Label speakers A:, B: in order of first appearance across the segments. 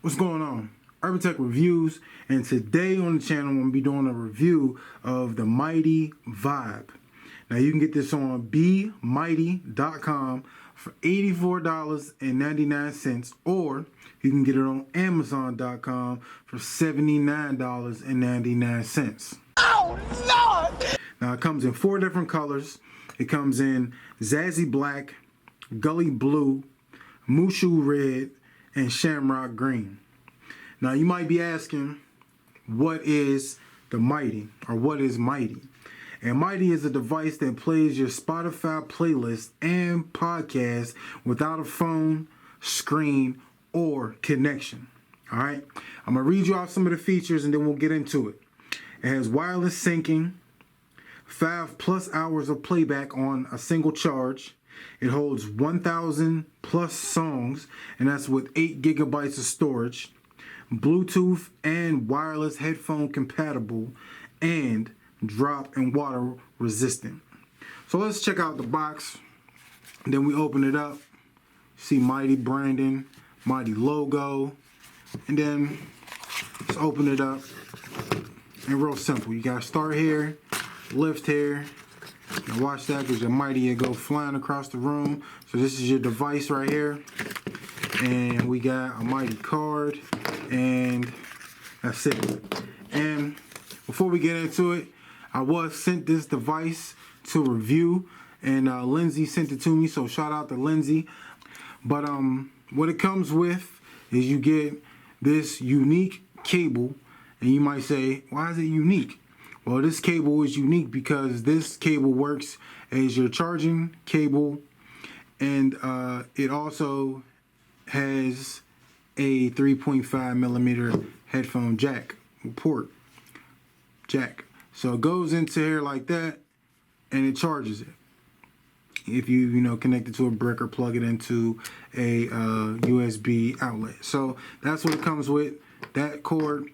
A: What's going on? Urban Tech Reviews, and today on the channel I'm going to be doing a review of the Mighty Vibe. Now you can get this on bmighty.com for $84.99, or you can get it on amazon.com for $79.99. Oh Lord! Now it comes in 4 different colors. It comes in Zazzy Black, Gully Blue, Mushu Red, and Shamrock Green. Now you might be asking, what is the Mighty, or what is Mighty? And Mighty is a device that plays your Spotify playlist and podcast without a phone, screen, or connection. All right, I'm gonna read you off some of the features and then we'll get into it. It has wireless syncing, 5+ hours of playback on a single charge. It holds 1,000 plus songs, and that's with 8 GB of storage. Bluetooth and wireless headphone compatible, and drop and water resistant. So let's check out the box. Then we open it up. See Mighty branding, Mighty logo, and then let's open it up. And real simple, you gotta start here, lift here. Now watch that, because your Mighty will go flying across the room. So this is your device right here. And we got a Mighty card, and that's it. And before we get into it, I was sent this device to review, and Lindsay sent it to me, so shout out to Lindsay. But what it comes with is you get this unique cable, and you might say, why is it unique? Well, this cable is unique because this cable works as your charging cable, and it also has a 3.5mm headphone jack jack. So it goes into here like that, and it charges it. If you connect it to a brick or plug it into a USB outlet. So that's what it comes with. That cord,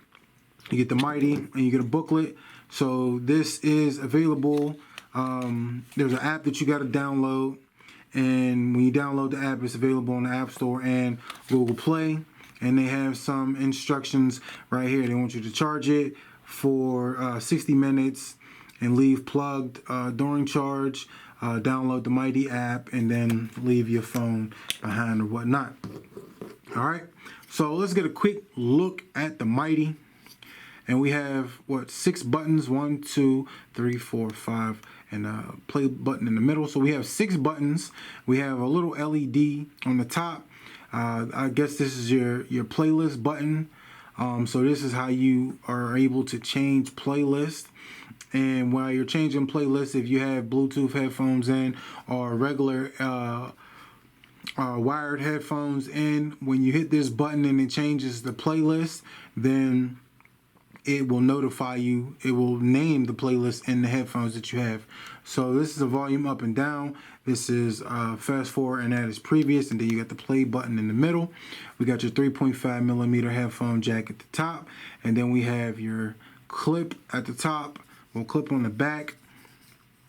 A: you get the Mighty, and you get a booklet. So this is available. There's an app that you got to download, and when you download the app, it's available on the App Store and Google Play. And they have some instructions right here. They want you to charge it for 60 minutes and leave plugged during charge. Download the Mighty app and then leave your phone behind or whatnot. All right, so let's get a quick look at the Mighty. And we have, 6 buttons, 1, 2, 3, 4, 5, and a play button in the middle. So we have 6 buttons. We have a little LED on the top. I guess this is your playlist button. So this is how you are able to change playlist. And while you're changing playlists, if you have Bluetooth headphones in or regular wired headphones in, when you hit this button and it changes the playlist, then it will notify you. It will name the playlist in the headphones that you have. So this is a volume up and down. This is fast forward, and that is previous. And then you got the play button in the middle. We got your 3.5mm headphone jack at the top. And then we have your clip at the top. We'll clip on the back.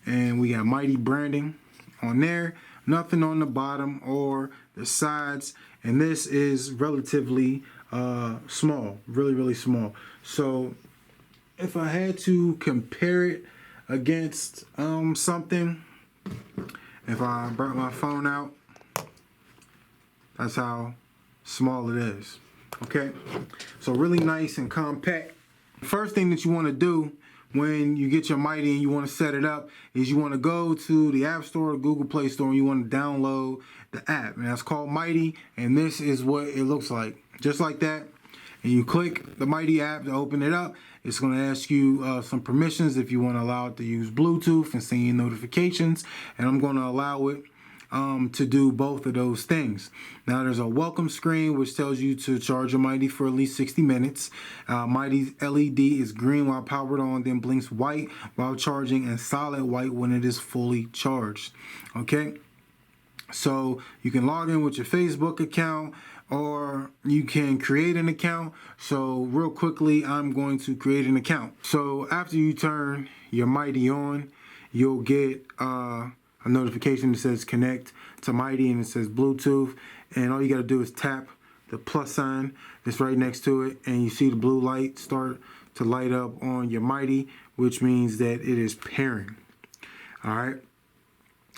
A: And we got Mighty branding on there. Nothing on the bottom or the sides. And this is relatively small, really small. So if I had to compare it against something, if I brought my phone out, that's how small it is. Okay, so really nice and compact. First thing that you want to do when you get your Mighty and you want to set it up is you want to go to the App Store or Google Play Store, and you want to download the app, and that's called Mighty. And this is what it looks like, just like that. And you click the Mighty app to open it up. It's going to ask you some permissions if you want to allow it to use Bluetooth and send you notifications. And I'm going to allow it to do both of those things. Now there's a welcome screen which tells you to charge your Mighty for at least 60 minutes. Mighty's LED is green while powered on, then blinks white while charging, and solid white when it is fully charged. Okay, so you can log in with your Facebook account, or you can create an account. So real quickly, I'm going to create an account. So after you turn your Mighty on, you'll get a notification that says connect to Mighty, and it says Bluetooth, and all you got to do is tap the plus sign that's right next to it, and you see the blue light start to light up on your Mighty, which means that it is pairing. All right.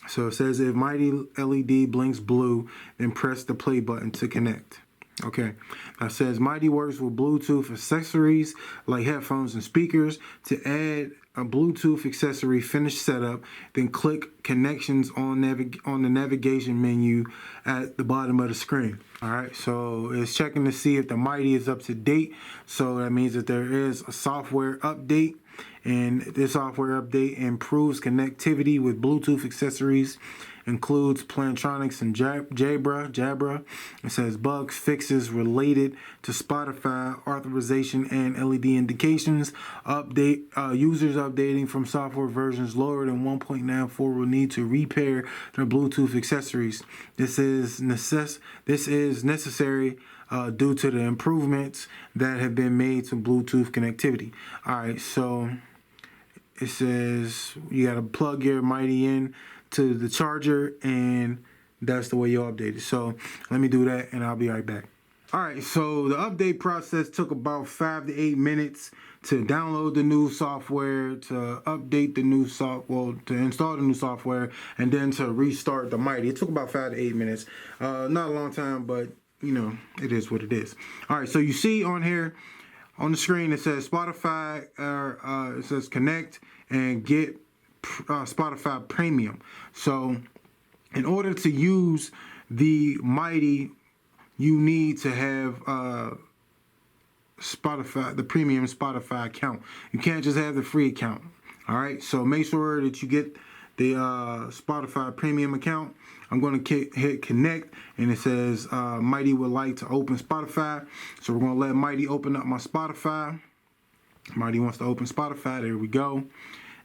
A: So it says if Mighty LED blinks blue, then press the play button to connect. Okay. Now it says Mighty works with Bluetooth accessories like headphones and speakers. To add a Bluetooth accessory, finish setup, then click connections on the navigation menu at the bottom of the screen. All right, so it's checking to see if the Mighty is up to date. So that means that there is a software update, and this software update improves connectivity with Bluetooth accessories, includes Plantronics and Jabra. It says bugs, fixes related to Spotify authorization and LED indications. Update users updating from software versions lower than 1.94 will need to repair their Bluetooth accessories. This is necessary due to the improvements that have been made to Bluetooth connectivity. All right, so it says you got to plug your Mighty in to the charger, and that's the way you update it. So let me do that, and I'll be right back. All right, so the update process took about 5 to 8 minutes to download the new software, to update the new to install the new software, and then to restart the Mighty. It took about 5 to 8 minutes. Not a long time, but you know, it is what it is. All right, so you see on here on the screen it says Spotify, it says connect and get Spotify Premium. So in order to use the Mighty, you need to have the premium Spotify account. You can't just have the free account. All right, so make sure that you get the Spotify Premium account. I'm going to hit connect, and it says Mighty would like to open Spotify. So we're going to let Mighty open up my Spotify. Mighty wants to open Spotify. There we go.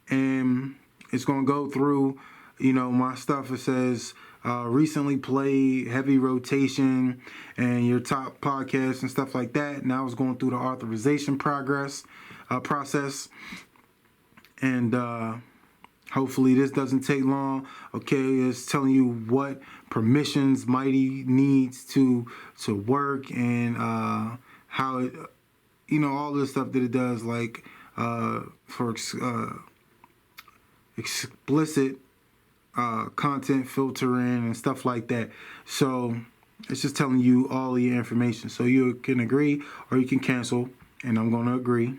A: And it's going to go through, you know, my stuff. It says recently played, heavy rotation, and your top podcasts and stuff like that. Now it's going through the authorization process. And hopefully this doesn't take long. Okay, it's telling you what permissions Mighty needs to work, and how it, you know, all this stuff that it does, like for explicit content filtering and stuff like that. So it's just telling you all your information. So you can agree or you can cancel, and I'm going to agree.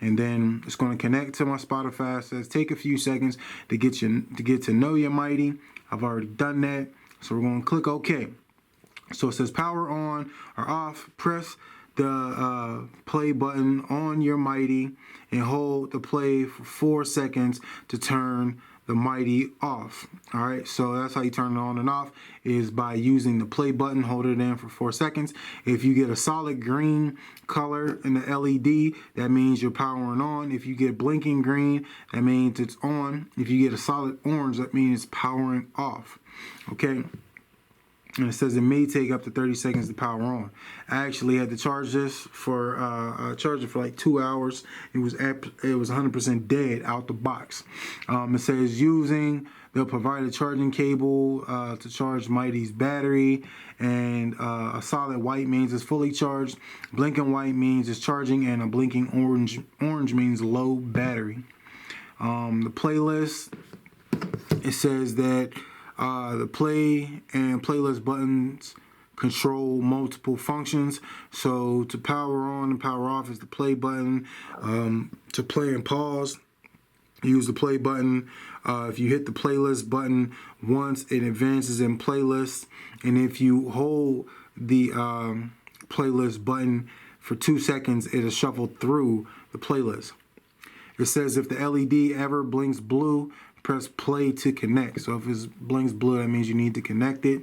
A: And then it's going to connect to my Spotify. It says take a few seconds to get to know your Mighty. I've already done that. So we're going to click OK. So it says power on or off. Press the play button on your Mighty and hold the play for 4 seconds to turn the Mighty off. All right, so that's how you turn it on and off, is by using the play button. Hold it in for 4 seconds. If you get a solid green color in the LED, that means you're powering on. If you get blinking green, that means it's on. If you get a solid orange, that means it's powering off. Okay. And it says it may take up to 30 seconds to power on. I actually had to charge this for for like 2 hours. It was 100% dead out the box. It says using they'll provide a charging cable to charge Mighty's battery, and a solid white means it's fully charged. Blinking white means it's charging, and a blinking orange means low battery. The playlist, it says that the play and playlist buttons control multiple functions. So to power on and power off is the play button. To play and pause, use the play button. If you hit the playlist button once, it advances in playlists. And if you hold the playlist button for 2 seconds, it'll shuffle through the playlist. It says if the LED ever blinks blue, press play to connect. So if it blinks blue, that means you need to connect it.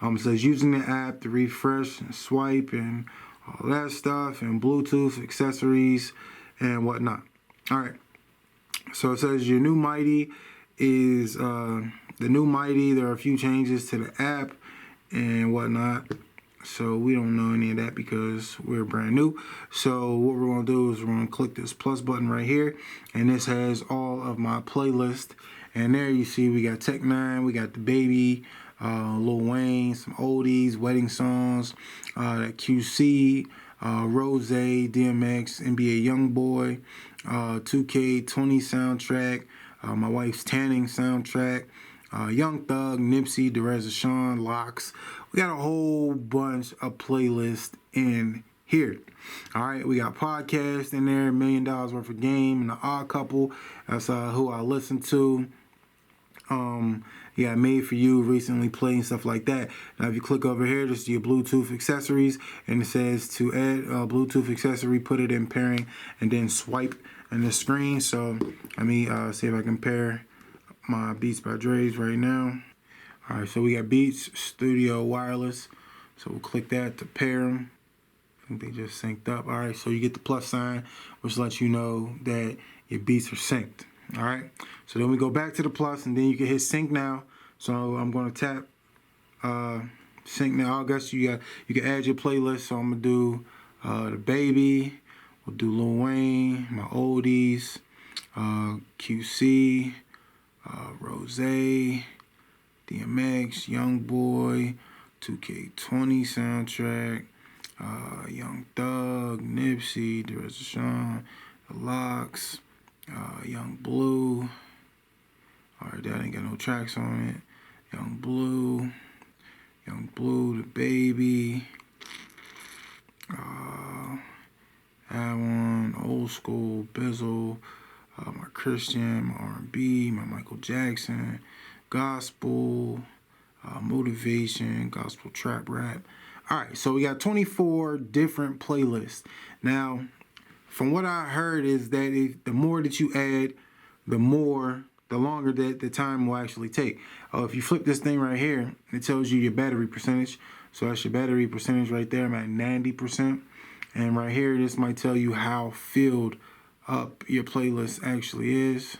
A: It says using the app to refresh and swipe and all that stuff, and Bluetooth accessories and whatnot. All right. So it says your new Mighty is the new Mighty. There are a few changes to the app and whatnot. So we don't know any of that because we're brand new. So what we're going to do is we're going to click this plus button right here, and this has all of my playlist And there you see we got Tech 9, we got The Baby, Lil Wayne, some oldies, wedding songs, that QC, Rose, DMX, NBA Youngboy, 2K20 soundtrack, my wife's tanning soundtrack, Young Thug, Nipsey, Derez Deshaun, Locks. We got a whole bunch of playlists in here. All right, we got podcasts in there, $1 Million Worth of Game, and The Odd Couple. That's who I listen to. Yeah, Made For You, recently played, and stuff like that. Now, if you click over here, this is your Bluetooth accessories, and it says to add a Bluetooth accessory, put it in pairing, and then swipe on the screen. So let me see if I can pair my Beats by Dre's right now. All right, so we got Beats Studio Wireless. So we'll click that to pair them. I think they just synced up. All right, so you get the plus sign, which lets you know that your beats are synced. All right, so then we go back to the plus, and then you can hit sync now. So I'm going to tap sync now. I guess you can add your playlist. So I'm gonna do The Baby. We'll do Lil Wayne, my oldies, QC, Rose, DMX, Youngboy, 2K20 soundtrack, Young Thug, Nipsey, Derez Deshaun, The Locks, Young Blue. Alright, that ain't got no tracks on it. Young Blue, The Baby. That one, Old School, Bizzle, my Christian, my R&B, my Michael Jackson, Gospel, Motivation, Gospel Trap Rap. Alright, so we got 24 different playlists. Now, from what I heard is that the more that you add, the longer that the time will actually take. If you flip this thing right here, it tells you your battery percentage. So that's your battery percentage right there. I'm at 90%. And right here, this might tell you how filled up your playlist actually is.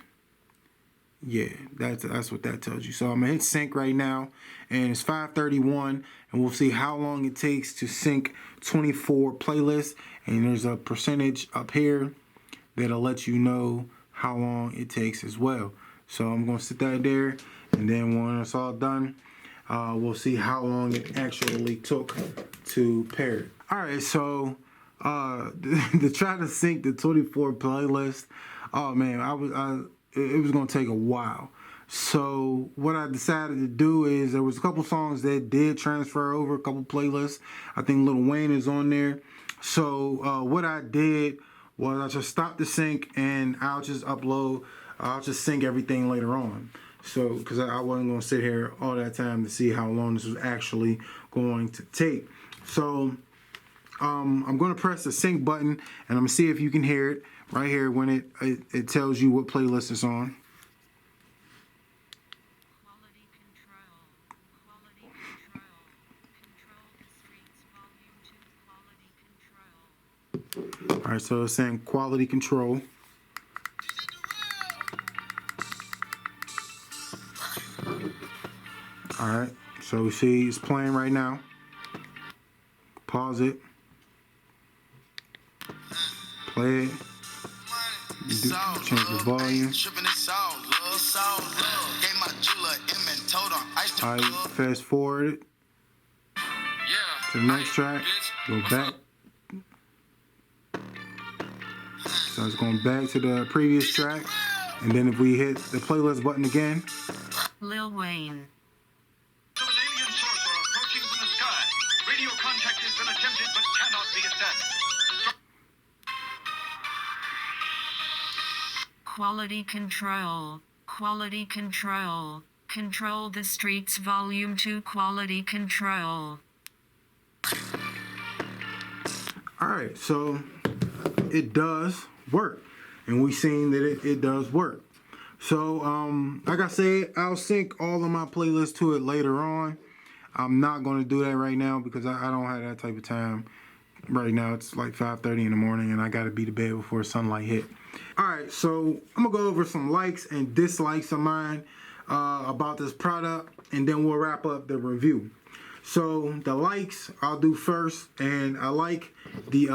A: Yeah, that's what that tells you. So I'm gonna hit sync right now, and it's 5:31, and we'll see how long it takes to sync 24 playlists. And there's a percentage up here that'll let you know how long it takes as well. So I'm gonna sit that there, and then when it's all done, we'll see how long it actually took to pair it. All right, so to try to sync the 24 playlist, oh man, it was gonna take a while. So what I decided to do is there was a couple songs that did transfer over, a couple playlists. I think Lil Wayne is on there. So what I did was I just stopped the sync, and I'll just sync everything later on. So because I wasn't gonna sit here all that time to see how long this was actually going to take. So I'm going to press the sync button, and I'm going to see if you can hear it right here when it tells you what playlist it's on.
B: Quality control, control the streets, volume 2, quality control.
A: All right, so it's saying quality control. All right, so we see it's playing right now. Pause it. Play it. Change the volume. Alright, fast forward it to the next track. Go back. So it's going back to the previous track. And then if we hit the playlist button again.
B: Lil Wayne.
C: Alien sorcerer approaching from the sky. Radio contact has been attempted but cannot be established.
B: Quality control, quality control, control the streets, volume 2, quality control.
A: Alright, so it does work. And we've seen that it does work. So, like I said, I'll sync all of my playlists to it later on. I'm not going to do that right now because I don't have that type of time. Right now, it's like 5:30 in the morning, and I got to be to bed before sunlight hit. All right, so I'm going to go over some likes and dislikes of mine about this product, and then we'll wrap up the review. So the likes I'll do first, and I like the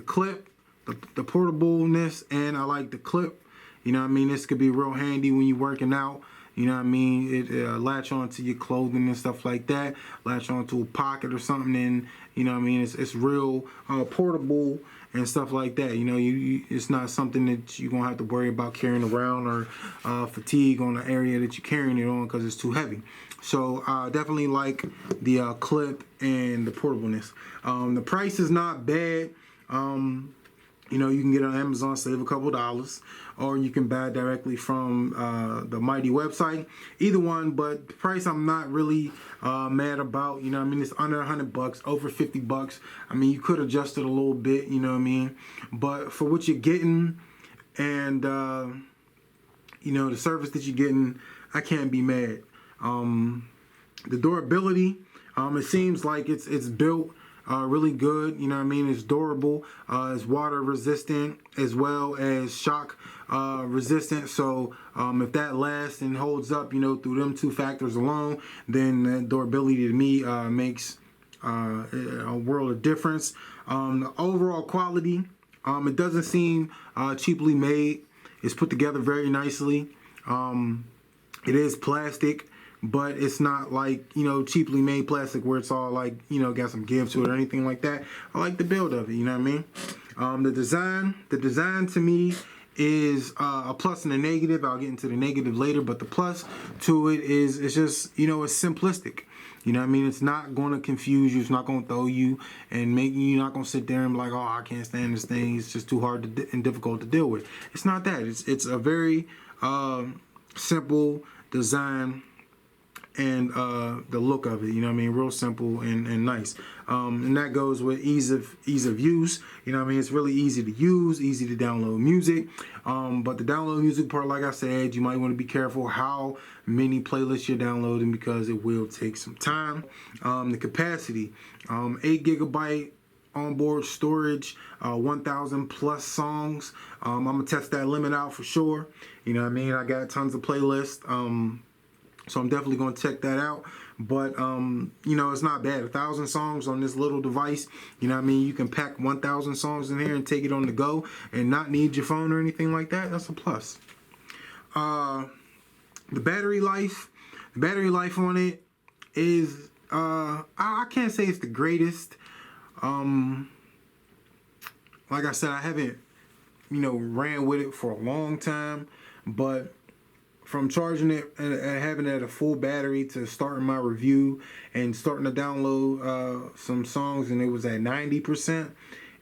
A: clip, the portableness, and I like the clip. You know what I mean? This could be real handy when you're working out You know what I mean? It latch onto your clothing and stuff like that. Latch onto a pocket or something, and you know what I mean. It's real portable and stuff like that. You know, it's not something that you're gonna have to worry about carrying around or fatigue on the area that you're carrying it on because it's too heavy. So definitely like the clip and the portableness. The price is not bad. You know, you can get it on Amazon, save a couple dollars, or you can buy it directly from the Mighty website. Either one, but the price I'm not really mad about. You know what I mean? It's under $100, over $50. I mean, you could adjust it a little bit, you know what I mean? But for what you're getting and, you know, the service that you're getting, I can't be mad. The durability, it seems like it's built really good. You know what I mean? It's durable. It's water resistant as well as shock resistant. So if that lasts and holds up, you know, through them two factors alone, then that durability to me makes a world of difference. The overall quality, it doesn't seem cheaply made. It's put together very nicely. It is plastic, but it's not like, you know, cheaply made plastic where it's all like, you know, got some give to it or anything like that. I like the build of it, you know what I mean? The design to me is a plus and a negative. I'll get into the negative later, but the plus to it is it's just, you know, it's simplistic. You know what I mean? It's not going to confuse you. It's not going to throw you and make you, you're not going to sit there and be like, oh, I can't stand this thing. It's just too hard and difficult to deal with. It's not that. It's a very simple design and the look of it, you know what I mean, real simple and nice. And that goes with ease of use. You know what I mean? It's really easy to use, easy to download music. But the download music part, like I said, you might want to be careful how many playlists you're downloading because it will take some time. The capacity, 8 gigabyte onboard storage, 1,000 plus songs. I'm gonna test that limit out for sure. You know what I mean? I got tons of playlists. So I'm definitely going to check that out. But, you know, it's not bad. 1,000 songs on this little device. You know what I mean? You can pack 1,000 songs in here and take it on the go and not need your phone or anything like that. That's a plus. The battery life. The battery life on it is, I can't say it's the greatest. Like I said, I haven't, you know, ran with it for a long time. But from charging it and having it at a full battery to starting my review and starting to download some songs, and it was at 90%,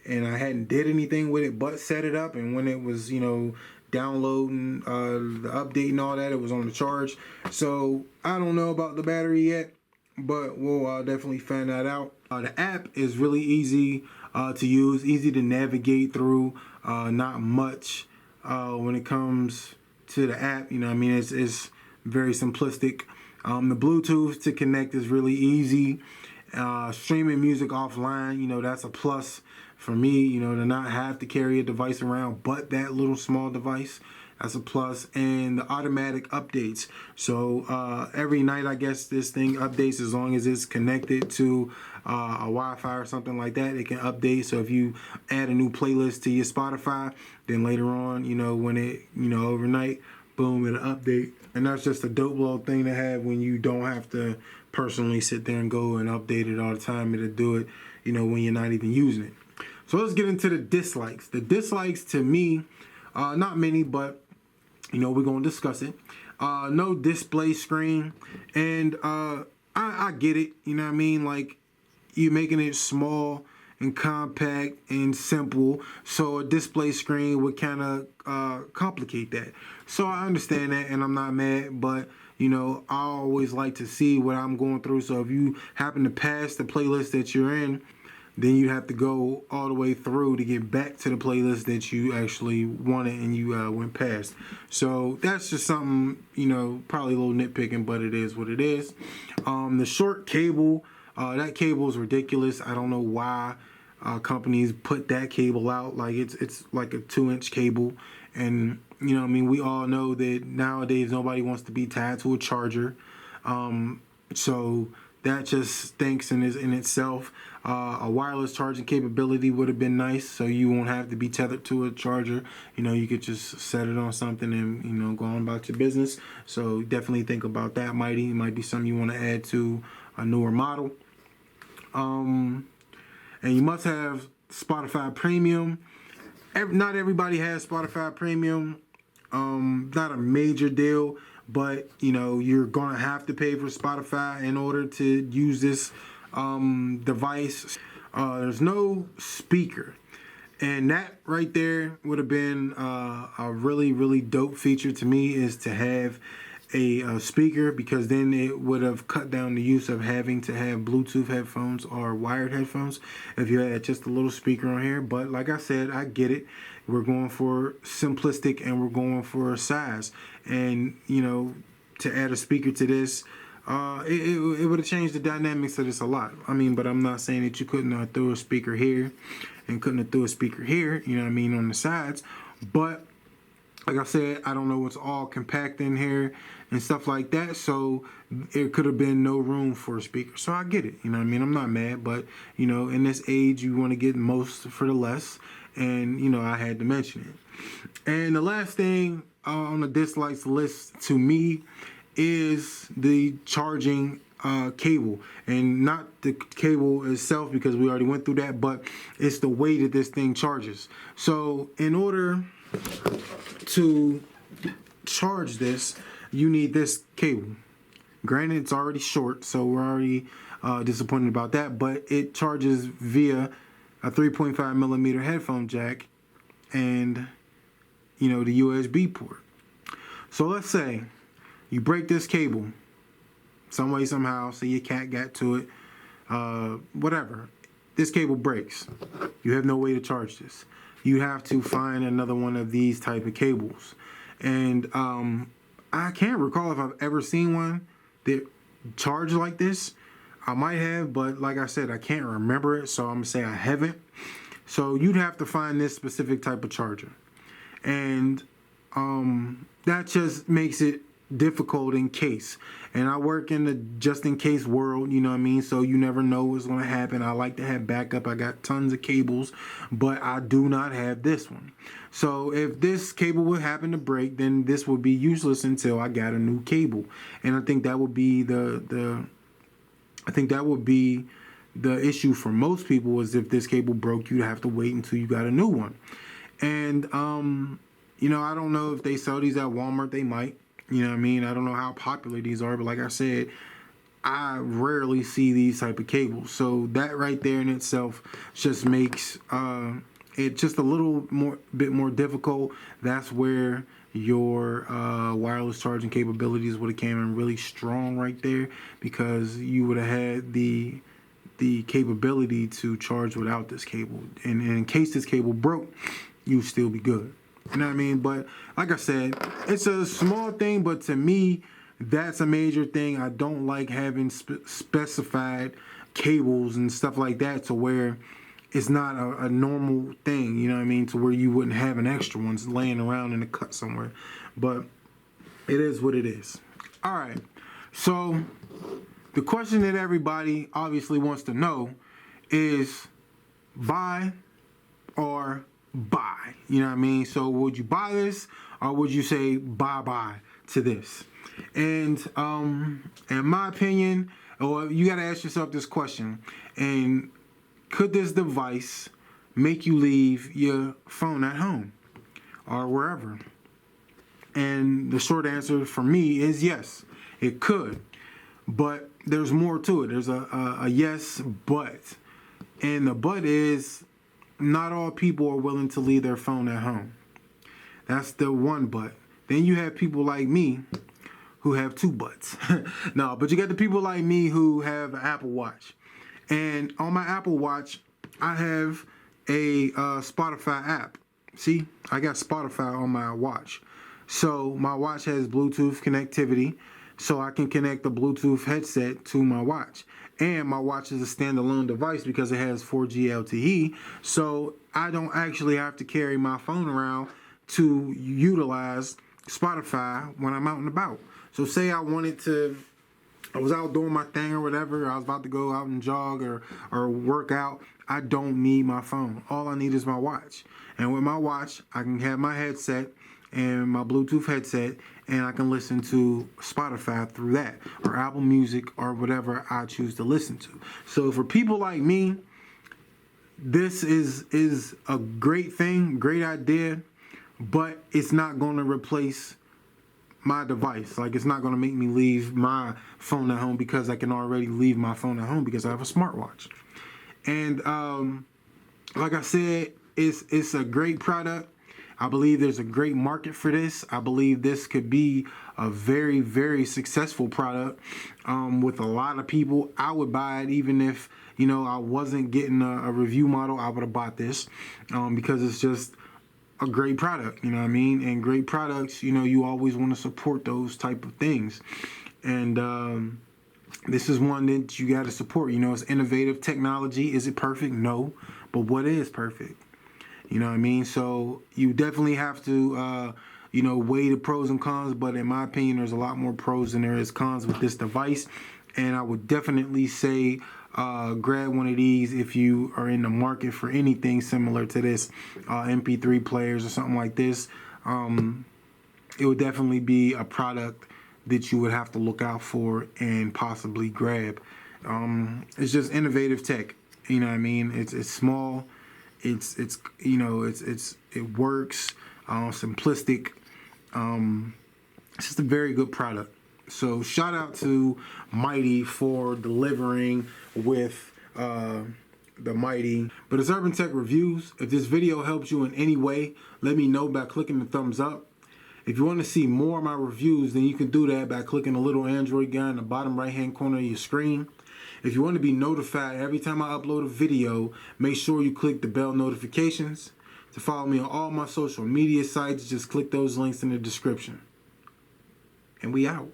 A: and I hadn't did anything with it but set it up, and when it was, you know, downloading the update and all that, it was on the charge. So I don't know about the battery yet, but we'll definitely find that out. The app is really easy to use, easy to navigate through, not much when it comes to the app. You know what I mean? It's very simplistic. The Bluetooth to connect is really easy. Streaming music offline, you know, that's a plus for me, you know, to not have to carry a device around but that little small device. That's a plus. And the automatic updates. So every night, I guess this thing updates as long as it's connected to a Wi-Fi or something like that. It can update. So if you add a new playlist to your Spotify, then later on, you know, when it, you know, overnight, boom, it'll update. And that's just a dope little thing to have when you don't have to personally sit there and go and update it all the time. It'll do it, you know, when you're not even using it. So let's get into the dislikes. The dislikes to me, not many, but you know, we're going to discuss it. No display screen. And I get it. You know what I mean? Like, you're making it small and compact and simple. So a display screen would kind of complicate that. So I understand that, and I'm not mad. But, you know, I always like to see what I'm going through. So if you happen to pass the playlist that you're in, then you have to go all the way through to get back to the playlist that you actually wanted and you went past. So that's just something, you know, probably a little nitpicking, but it is what it is. The short cable, that cable is ridiculous. I don't know why companies put that cable out. Like it's like a 2-inch cable. And, you know what I mean, we all know that nowadays nobody wants to be tied to a charger. So that just stinks in itself. A wireless charging capability would have been nice, so you won't have to be tethered to a charger. You know, you could just set it on something and, you know, go on about your business. So definitely think about that, Mighty. It might be something you want to add to a newer model. And you must have Spotify Premium. Not everybody has Spotify Premium. Not a major deal, but you know, you're gonna have to pay for Spotify in order to use this device. There's no speaker, and that right there would have been a really dope feature to me, is to have a speaker, because then it would have cut down the use of having to have Bluetooth headphones or wired headphones if you had just a little speaker on here. But like I said, I get it. We're going for simplistic and we're going for size. And, you know, to add a speaker to this, it would have changed the dynamics of this a lot. I mean, but I'm not saying that you couldn't have threw a speaker here and couldn't have threw a speaker here, you know what I mean, on the sides. But like I said, I don't know what's all compact in here and stuff like that, so it could have been no room for a speaker. So I get it, you know what I mean? I'm not mad, but, you know, in this age, you want to get most for the less, and, you know, I had to mention it. And the last thing on the dislikes list to me is the charging cable, and not the cable itself, because we already went through that, but it's the way that this thing charges. So in order to charge this, you need this cable. Granted, it's already short, so we're already disappointed about that, but it charges via a 3.5 millimeter headphone jack and, you know, the USB port. So let's say you break this cable some way, somehow, say your cat got to it, whatever. This cable breaks. You have no way to charge this. You have to find another one of these type of cables. And I can't recall if I've ever seen one that charged like this. I might have, but like I said, I can't remember it, so I'm gonna say I haven't. So you'd have to find this specific type of charger. And that just makes it difficult in case. And I work in the just in case world, you know what I mean? So you never know what's going to happen. I like to have backup. I got tons of cables, but I do not have this one. So if this cable would happen to break, then this would be useless until I got a new cable. And I think that would be the issue for most people, is if this cable broke, you'd have to wait until you got a new one. And you know, I don't know if they sell these at Walmart. They might. You know what I mean? I don't know how popular these are, but like I said, I rarely see these type of cables. So that right there in itself just makes it just a little bit more difficult. That's where your wireless charging capabilities would have came in really strong right there, because you would have had the capability to charge without this cable. And in case this cable broke, you'd still be good. You know what I mean? But like I said, it's a small thing, but to me, that's a major thing. I don't like having specified cables and stuff like that, to where it's not a normal thing, you know what I mean? To where you wouldn't have an extra one laying around in a cut somewhere. But it is what it is. All right. So the question that everybody obviously wants to know is buy or buy, you know what I mean? So would you buy this, or would you say bye-bye to this? And in my opinion, or you got to ask yourself this question, and could this device make you leave your phone at home or wherever? And the short answer for me is yes, it could. But there's more to it. There's a yes, but. And the but is, not all people are willing to leave their phone at home. That's the one but. Then you have people like me who have two buts. No, but you got the people like me who have an Apple Watch. And on my Apple Watch, I have a Spotify app. See, I got Spotify on my watch. So my watch has Bluetooth connectivity, so I can connect the Bluetooth headset to my watch. And my watch is a standalone device because it has 4G LTE, so I don't actually have to carry my phone around to utilize Spotify when I'm out and about. So say I wanted to I was out doing my thing or whatever, I was about to go out and jog or work out, I don't need my phone. All I need is my watch. And with my watch, I can have my headset and my Bluetooth headset, and I can listen to Spotify through that, or Apple Music, or whatever I choose to listen to. So for people like me, this is a great thing, great idea, but it's not going to replace my device. Like, it's not going to make me leave my phone at home, because I can already leave my phone at home because I have a smartwatch. And like I said, it's a great product. I believe there's a great market for this. I believe this could be a very, very successful product with a lot of people. I would buy it even if, you know, I wasn't getting a review model. I would have bought this because it's just a great product, you know what I mean? And great products, you know, you always want to support those type of things. And this is one that you got to support. You know, it's innovative technology. Is it perfect? No. But what is perfect? You know what I mean? So you definitely have to, you know, weigh the pros and cons. But in my opinion, there's a lot more pros than there is cons with this device. And I would definitely say grab one of these if you are in the market for anything similar to this, MP3 players or something like this. It would definitely be a product that you would have to look out for and possibly grab. It's just innovative tech. You know what I mean? It's small. It's you know, it works. Simplistic. It's just a very good product. So shout out to Mighty for delivering with the Mighty. But it's Urban Tech Reviews. If this video helps you in any way, let me know by clicking the thumbs up. If you want to see more of my reviews, then you can do that by clicking the little Android guy in the bottom right hand corner of your screen. If you want to be notified every time I upload a video, make sure you click the bell notifications. To follow me on all my social media sites, just click those links in the description. And we out.